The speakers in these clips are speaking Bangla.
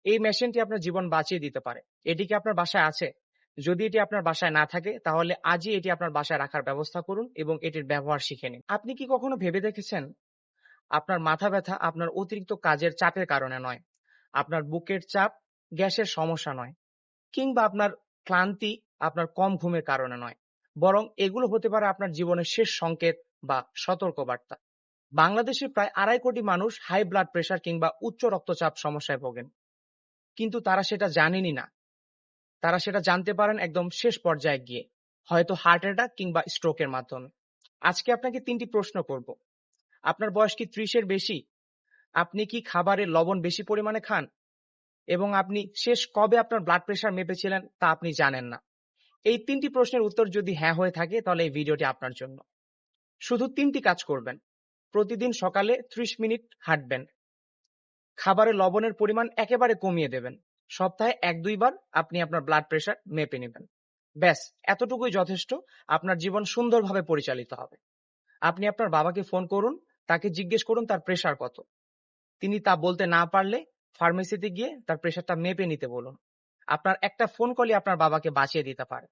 এই মেশিনটি আপনার জীবন বাঁচিয়ে দিতে পারে। এটি কি আপনার বাসায় আছে? যদি এটি আপনার বাসায় না থাকে তাহলে আজই এটি আপনার বাসায় রাখার ব্যবস্থা করুন এবং এটির ব্যবহার শিখে নিন। আপনি কি কখনো ভেবে দেখেছেন আপনার মাথা ব্যথা আপনার অতিরিক্ত কাজের চাপের কারণে নয়, আপনার বুকের চাপ, গ্যাসের সমস্যা নয়, কিংবা আপনার ক্লান্তি আপনার কম ঘুমের কারণে নয়, বরং এগুলো হতে পারে আপনার জীবনের শেষ সংকেত বা সতর্কবার্তা। বাংলাদেশে প্রায় ২.৫ কোটি মানুষ হাই ব্লাড প্রেশার কিংবা উচ্চ রক্তচাপ সমস্যায় ভোগেন, কিন্তু তারা সেটা জানেনই না। তারা সেটা জানতে পারেন একদম শেষ পর্যায়ে গিয়ে, হয়তো হার্ট অ্যাটাক কিংবা স্ট্রোকের মাধ্যমে। আজকে আপনাকে ৩টি প্রশ্ন করব। আপনার বয়স কি ৩০ এর বেশি? আপনি কি খাবারে লবণ বেশি পরিমাণে খান? এবং আপনি শেষ কবে আপনার ব্লাড প্রেশার মেপেছিলেন তা আপনি জানেন না। এই ৩টি প্রশ্নের উত্তর যদি হ্যাঁ হয়ে থাকে তাহলে এই ভিডিওটি আপনার জন্য। শুধু ৩টি কাজ করবেন। প্রতিদিন সকালে ৩০ মিনিট হাঁটবেন। খাবারে লবণের পরিমাণ একেবারে কমিয়ে দেবেন। সপ্তাহে ১-২ বার আপনি আপনার ব্লাড প্রেশার মেপে নিবেন। ব্যাস, এতটুকুই যথেষ্ট। আপনার জীবন সুন্দরভাবে পরিচালিত হবে। আপনি আপনার বাবাকে ফোন করুন, তাকে জিজ্ঞেস করুন তার প্রেশার কত। তিনি তা বলতে না পারলে ফার্মেসিতে গিয়ে তার প্রেশারটা মেপে নিতে বলুন। আপনার একটা ফোন কলই আপনার বাবাকে বাঁচিয়ে দিতে পারে।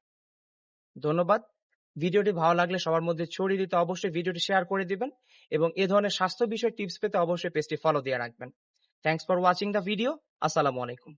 ধন্যবাদ। ভিডিওটি ভালো লাগলে সবার মধ্যে ছড়িয়ে দিতে অবশ্যই ভিডিওটি শেয়ার করে দিবেন এবং এ ধরনের স্বাস্থ্য বিষয়ক টিপস পেতে অবশ্যই পেজটি ফলো দিয়ে রাখবেন। Thanks for watching the video. আসসালামু আলাইকুম।